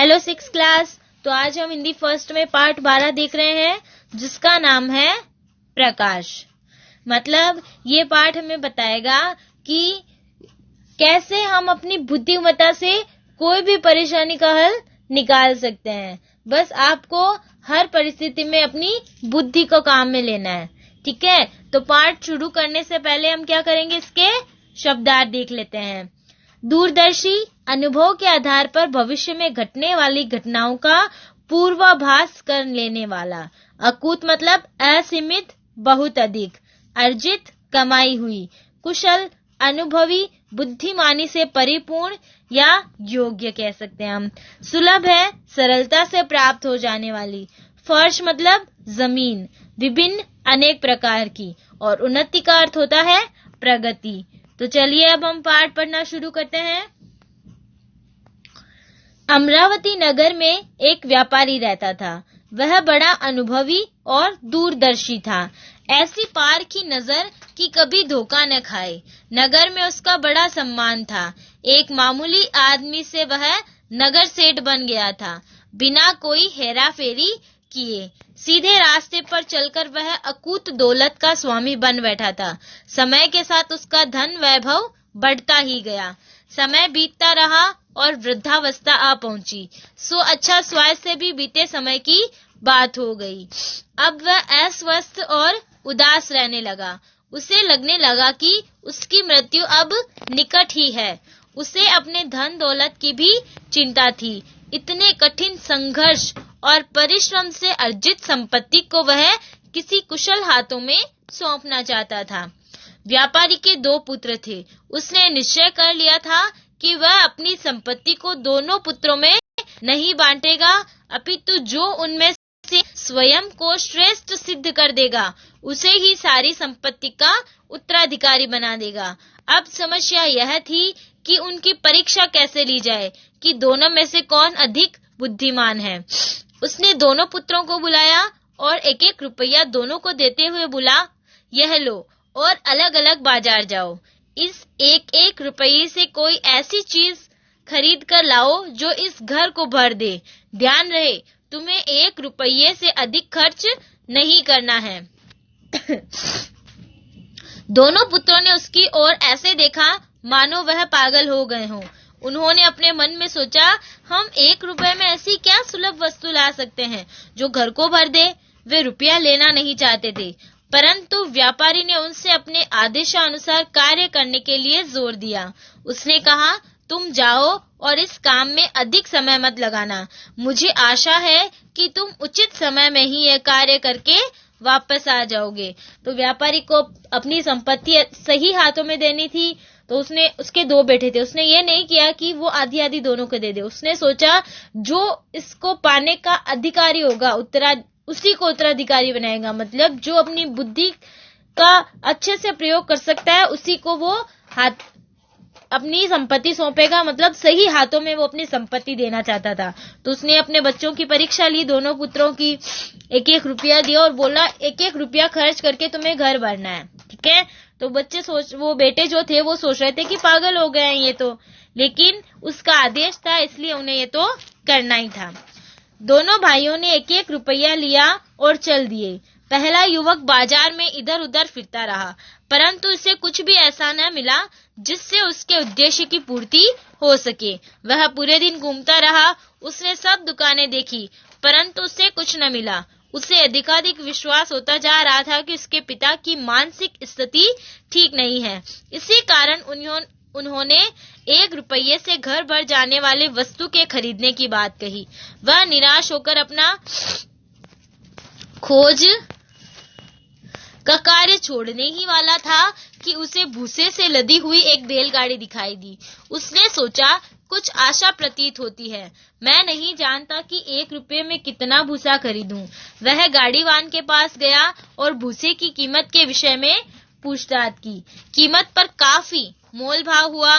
Hello 6th class. तो आज हम हिंदी फर्स्ट में पार्ट 12 देख रहे हैं जिसका नाम है प्रकाश। मतलब ये पाठ हमें बताएगा कि कैसे हम अपनी बुद्धिमत्ता से कोई भी परेशानी का हल निकाल सकते हैं। बस आपको हर परिस्थिति में अपनी बुद्धि को काम में लेना है, ठीक है। तो पाठ शुरू करने से पहले हम क्या करेंगे, इसके शब्दार्थ देख लेते हैं। दूरदर्शी अनुभव के आधार पर भविष्य में घटने वाली घटनाओं का पूर्वाभास कर लेने वाला। अकूत मतलब असीमित, बहुत अधिक। अर्जित कमाई हुई। कुशल अनुभवी, बुद्धिमानी से परिपूर्ण या योग्य कह सकते हैं हम। सुलभ है, सरलता से प्राप्त हो जाने वाली। फर्श मतलब जमीन, विभिन्न अनेक प्रकार की। और उन्नति का अर्थ होता है प्रगति। तो चलिए अब हम पाठ पढ़ना शुरू करते हैं। अमरावती नगर में एक व्यापारी रहता था। वह बड़ा अनुभवी और दूरदर्शी था। ऐसी पार की नजर कि कभी धोखा न खाए। नगर में उसका बड़ा सम्मान था। एक मामूली आदमी से वह नगर सेठ बन गया था। बिना कोई हेरा फेरी किए सीधे रास्ते पर चलकर वह अकूत दौलत का स्वामी बन बैठा था। समय के साथ उसका धन वैभव बढ़ता ही गया। समय बीतता रहा और वृद्धावस्था आ पहुंची। सो अच्छा स्वास्थ्य से भी बीते समय की बात हो गई। अब वह अस्वस्थ और उदास रहने लगा। उसे लगने लगा कि उसकी मृत्यु अब निकट ही है। उसे अपने धन दौलत की भी चिंता थी। इतने कठिन संघर्ष और परिश्रम से अर्जित संपत्ति को वह किसी कुशल हाथों में सौंपना चाहता था। व्यापारी के 2 पुत्र थे। उसने निश्चय कर लिया था कि वह अपनी संपत्ति को दोनों पुत्रों में नहीं बांटेगा, अपितु जो उनमें से स्वयं को श्रेष्ठ सिद्ध कर देगा उसे ही सारी संपत्ति का उत्तराधिकारी बना देगा। अब समस्या यह थी कि उनकी परीक्षा कैसे ली जाए कि दोनों में से कौन अधिक बुद्धिमान है। उसने दोनों पुत्रों को बुलाया और 1-1 रुपया दोनों को देते हुए बोला, यह लो और अलग अलग बाजार जाओ। इस 1-1 रुपये से कोई ऐसी चीज खरीद कर लाओ जो इस घर को भर दे। ध्यान रहे, तुम्हें 1 रुपये से अधिक खर्च नहीं करना है। दोनों पुत्रों ने उसकी ओर ऐसे देखा मानो वह पागल हो गए हों। उन्होंने अपने मन में सोचा, हम 1 रुपये में ऐसी क्या सुलभ वस्तु ला सकते हैं जो घर को भर दे। वे रुपया लेना नहीं चाहते थे, परंतु व्यापारी ने उनसे अपने आदेशानुसार कार्य करने के लिए जोर दिया। उसने कहा, तुम जाओ और इस काम में अधिक समय मत लगाना। मुझे आशा है कि तुम उचित समय में ही यह कार्य करके वापस आ जाओगे। तो व्यापारी को अपनी संपत्ति सही हाथों में देनी थी। तो उसने, उसके 2 बेटे थे, उसने ये नहीं किया कि वो आधी आधी दोनों को दे दे। उसने सोचा जो इसको पाने का अधिकारी होगा उसी को उत्तराधिकारी बनाएगा। मतलब जो अपनी बुद्धि का अच्छे से प्रयोग कर सकता है उसी को वो अपनी संपत्ति सौंपेगा। मतलब सही हाथों में वो अपनी संपत्ति देना चाहता था। तो उसने अपने बच्चों की परीक्षा ली, दोनों पुत्रों की 1-1 रुपया दिया और बोला 1-1 रुपया खर्च करके तुम्हें घर भरना है, ठीक है। तो वो बेटे जो थे वो सोच रहे थे कि पागल हो गए हैं ये तो, लेकिन उसका आदेश था इसलिए उन्हें ये तो करना ही था। दोनों भाइयों ने 1-1 रुपया लिया और चल दिए। पहला युवक बाजार में इधर उधर फिरता रहा, परंतु उसे कुछ भी ऐसा न मिला जिससे उसके उद्देश्य की पूर्ति हो सके। वह पूरे दिन घूमता रहा। उसने सब दुकानें देखी, परंतु उसे कुछ न मिला। उसे अधिकाधिक विश्वास होता जा रहा था कि उसके पिता की मानसिक स्थिति ठीक नहीं है। इसी कारण उन्होंने 1 रुपये से घर भर जाने वाले वस्तु के खरीदने की बात कही। वह निराश होकर अपना खोज का कार्य छोड़ने ही वाला था कि उसे भूसे से लदी हुई एक बैलगाड़ी दिखाई दी। उसने सोचा, कुछ आशा प्रतीत होती है। मैं नहीं जानता कि 1 रुपये में कितना भूसा खरीदूं। वह गाड़ीवान के पास गया और भूसे की कीमत के विषय में पूछताछ की। कीमत पर काफी मोल भाव हुआ।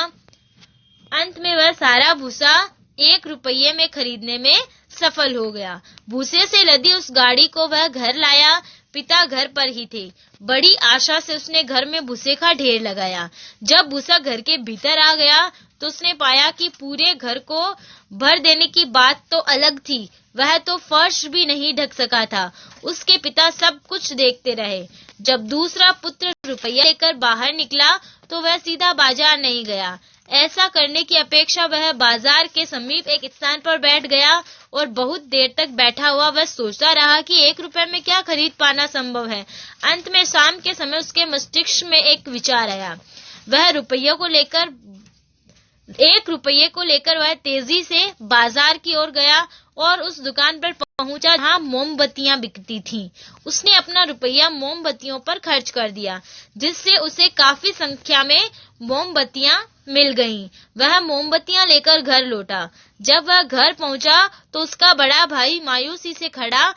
अंत में वह सारा भूसा 1 रुपये में खरीदने में सफल हो गया। भूसे से लदी उस गाड़ी को वह घर लाया। पिता घर पर ही थे। बड़ी आशा से उसने घर में भूसे का ढेर लगाया। जब भूसा घर के भीतर आ गया तो उसने पाया कि पूरे घर को भर देने की बात तो अलग थी, वह तो फर्श भी नहीं ढक सका था। उसके पिता सब कुछ देखते रहे। जब दूसरा पुत्र रुपया लेकर बाहर निकला तो वह सीधा बाजार नहीं गया। ऐसा करने की अपेक्षा वह बाजार के समीप एक स्थान पर बैठ गया और बहुत देर तक बैठा हुआ वह सोचता रहा कि 1 रुपए में क्या खरीद पाना संभव है। अंत में शाम के समय उसके मस्तिष्क में एक विचार आया। वह 1 रुपये को लेकर वह तेजी से बाजार की ओर गया और उस दुकान पर पहुंचा जहां मोमबत्तियां बिकती थीं। उसने अपना रुपया मोमबत्तियों पर खर्च कर दिया, जिससे उसे काफी संख्या में मोमबत्तियां मिल गईं। वह मोमबत्तियां लेकर घर लौटा। जब वह घर पहुंचा तो उसका बड़ा भाई मायूसी से खड़ा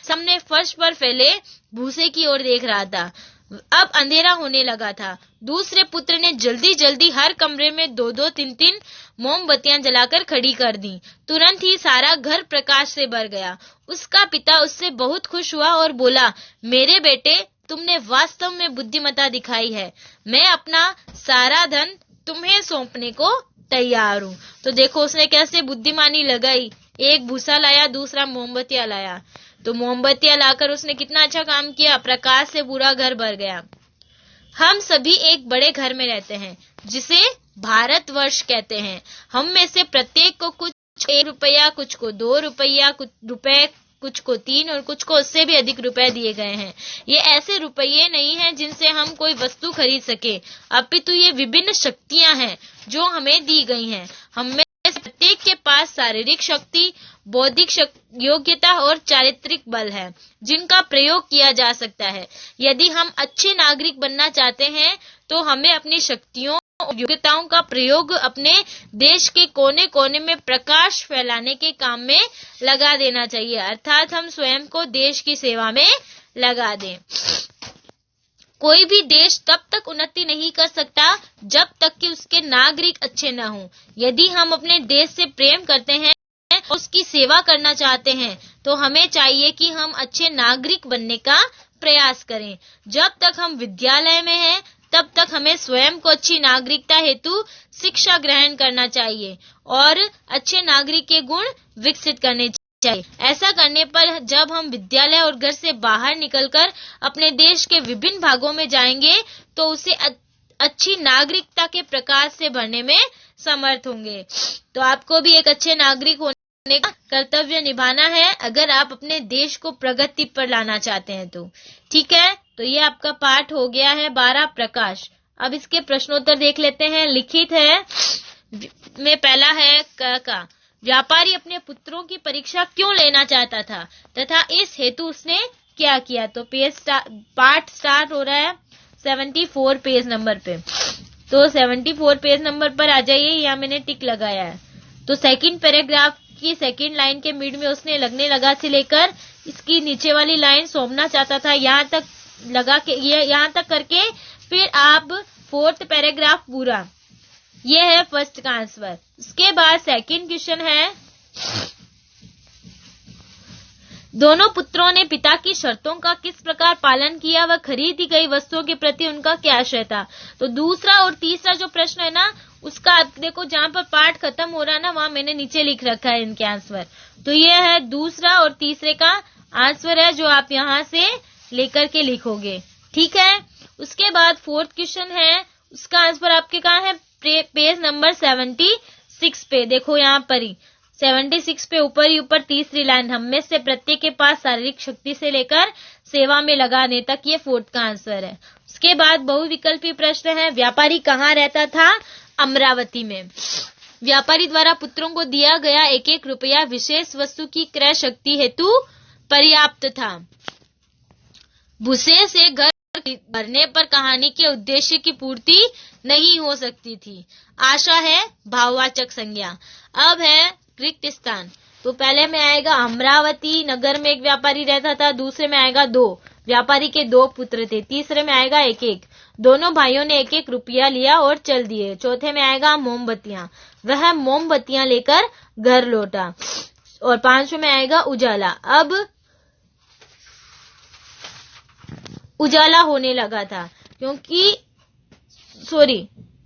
सामने फर्श पर फैले भूसे की ओर देख रहा था। अब अंधेरा होने लगा था। दूसरे पुत्र ने जल्दी जल्दी हर कमरे में 2-2, 3-3 मोमबत्तियां जलाकर खड़ी कर दी। तुरंत ही सारा घर प्रकाश से भर गया। उसका पिता उससे बहुत खुश हुआ और बोला, मेरे बेटे, तुमने वास्तव में बुद्धिमत्ता दिखाई है। मैं अपना सारा धन तुम्हें सौंपने को तैयार हूँ। तो देखो उसने कैसे बुद्धिमानी लगाई। एक भूसा लाया, दूसरा मोमबत्तियां लाया। तो मोमबत्तियां लाकर उसने कितना अच्छा काम किया, प्रकाश से पूरा घर भर गया। हम सभी एक बड़े घर में रहते हैं जिसे भारतवर्ष कहते हैं। हम में से प्रत्येक को कुछ 1 रुपया, कुछ को 2 रुपया, कुछ को 3 और कुछ को उससे भी अधिक रुपए दिए गए हैं। ये ऐसे रुपये नहीं हैं जिनसे हम कोई वस्तु खरीद सके, अपितु ये विभिन्न शक्तियां हैं जो हमें दी गई हैं। हम में से प्रत्येक के पास शारीरिक शक्ति, बौद्धिक योग्यता और चारित्रिक बल है जिनका प्रयोग किया जा सकता है। यदि हम अच्छे नागरिक बनना चाहते हैं तो हमें अपनी शक्तियों और योग्यताओं का प्रयोग अपने देश के कोने कोने में प्रकाश फैलाने के काम में लगा देना चाहिए, अर्थात हम स्वयं को देश की सेवा में लगा दें। कोई भी देश तब तक उन्नति नहीं कर सकता जब तक कि उसके नागरिक अच्छे न हों। यदि हम अपने देश से प्रेम करते हैं, उसकी सेवा करना चाहते हैं, तो हमें चाहिए कि हम अच्छे नागरिक बनने का प्रयास करें। जब तक हम विद्यालय में हैं, तब तक हमें स्वयं को अच्छी नागरिकता हेतु शिक्षा ग्रहण करना चाहिए और अच्छे नागरिक के गुण विकसित करने चाहिए। ऐसा करने पर जब हम विद्यालय और घर से बाहर निकलकर अपने देश के विभिन्न भागों में जाएंगे तो उसे अच्छी नागरिकता के प्रकाश से भरने में समर्थ होंगे। तो आपको भी एक अच्छे नागरिक होने का कर्तव्य निभाना है अगर आप अपने देश को प्रगति पर लाना चाहते हैं तो। ठीक है, तो ये आपका पाठ हो गया है 12 प्रकाश। अब इसके प्रश्नोत्तर देख लेते हैं। लिखित है में पहला है का व्यापारी अपने पुत्रों की परीक्षा क्यों लेना चाहता था तथा इस हेतु उसने क्या किया। तो पाठ स्टार्ट हो रहा है 74 पेज नंबर पे। तो 74 पेज नंबर पर आ जाइए, यहाँ मैंने टिक लगाया है। तो सेकंड पैराग्राफ की सेकंड लाइन के मिड में उसने लगने लगा से लेकर इसकी नीचे वाली लाइन सौंपना चाहता था, यहाँ तक लगा के ये यहाँ तक करके फिर आप 4th पैराग्राफ पूरा। ये है फर्स्ट का आंसर। उसके बाद सेकंड क्वेश्चन है, दोनों पुत्रों ने पिता की शर्तों का किस प्रकार पालन किया व खरीदी गई वस्तुओं के प्रति उनका क्या आशय था। तो दूसरा और तीसरा जो प्रश्न है ना, उसका आप देखो जहां पर पाठ खत्म हो रहा है ना, वहां मैंने नीचे लिख रखा है इनके आंसर। तो ये है दूसरा और तीसरे का आंसर है जो आप यहाँ से लेकर के लिखोगे। ठीक है, उसके बाद 4th क्वेश्चन है, उसका आंसर आपके कहाँ है, पेज नंबर 76 पे। देखो यहाँ पर ही 76 पे ऊपर ही ऊपर तीसरी लाइन, हम में से प्रत्येक के पास शारीरिक शक्ति से लेकर सेवा में लगाने तक, ये 4th का आंसर है। उसके बाद बहुविकल्पी प्रश्न है, व्यापारी कहाँ रहता था, अमरावती में। व्यापारी द्वारा पुत्रों को दिया गया 1-1 रुपया विशेष वस्तु की क्रय शक्ति हेतु पर्याप्त था। भूसे से घर भरने पर कहानी के उद्देश्य की पूर्ति नहीं हो सकती थी। आशा है भाववाचक संज्ञा। अब है रिक्त स्थान। तो पहले में आएगा अमरावती नगर में एक व्यापारी रहता था, दूसरे में आएगा 2 व्यापारी के 2 पुत्र थे, तीसरे में आएगा 1-1 दोनों भाइयों ने 1-1 रुपया लिया और चल दिए। चौथे में आएगा मोमबत्तियां, वह मोमबत्तियां लेकर घर लौटा। और 5वें में आएगा उजाला। अब उजाला होने लगा था क्योंकि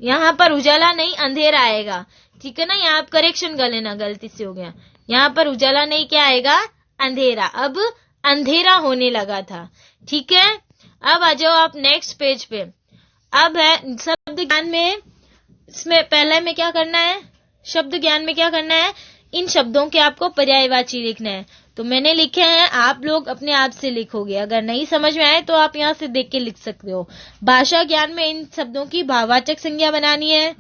यहाँ पर उजाला नहीं अंधेरा आएगा। ठीक है ना। यहाँ आप करेक्शन कर लेना, गलती से हो गया। यहाँ पर उजाला नहीं, क्या आएगा, अंधेरा। अब अंधेरा होने लगा था, ठीक है। अब आ जाओ आप नेक्स्ट पेज पे। अब है शब्द ज्ञान में, इसमें पहले में क्या करना है, शब्द ज्ञान में क्या करना है, इन शब्दों के आपको पर्यायवाची लिखना है। तो मैंने लिखे हैं, आप लोग अपने आप से लिखोगे। अगर नहीं समझ में आए तो आप यहाँ से देख के लिख सकते हो। भाषा ज्ञान में इन शब्दों की भाववाचक संज्ञा बनानी है।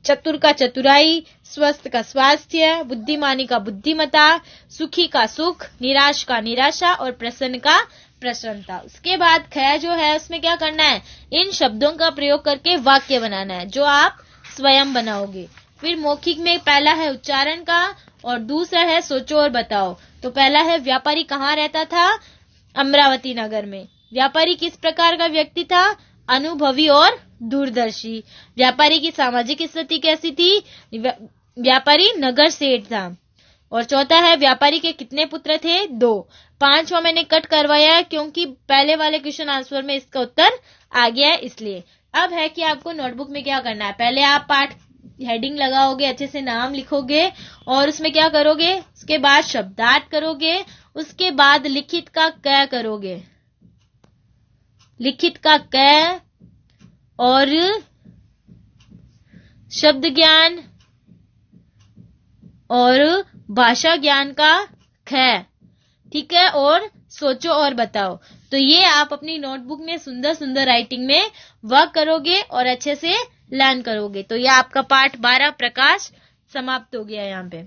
चतुर का चतुराई, स्वस्थ का स्वास्थ्य, बुद्धिमानी का बुद्धिमता, सुखी का सुख, निराश का निराशा और प्रसन्न का प्रसन्नता। उसके बाद ख जो है उसमें क्या करना है, इन शब्दों का प्रयोग करके वाक्य बनाना है जो आप स्वयं बनाओगे। फिर मौखिक में पहला है उच्चारण का और दूसरा है सोचो और बताओ। तो पहला है व्यापारी कहाँ रहता था, अमरावती नगर में। व्यापारी किस प्रकार का व्यक्ति था, अनुभवी और दूरदर्शी। व्यापारी की सामाजिक स्थिति कैसी थी, व्यापारी नगर सेठ था। और चौथा है व्यापारी के कितने पुत्र थे, 2। 5वां मैंने कट करवाया है क्योंकि पहले वाले क्वेश्चन आंसर में इसका उत्तर आ गया है, इसलिए। अब है कि आपको नोटबुक में क्या करना है, पहले आप पाठ हेडिंग लगाओगे, अच्छे से नाम लिखोगे और उसमें क्या करोगे, उसके बाद शब्दार्थ करोगे, उसके बाद लिखित का क करोगे, लिखित का क और शब्द ज्ञान और भाषा ज्ञान का ख, ठीक है। और सोचो और बताओ। तो ये आप अपनी नोटबुक में सुंदर सुंदर राइटिंग में वर्क करोगे और अच्छे से लर्न करोगे। तो ये आपका पाठ 12 प्रकाश समाप्त हो गया यहाँ पे।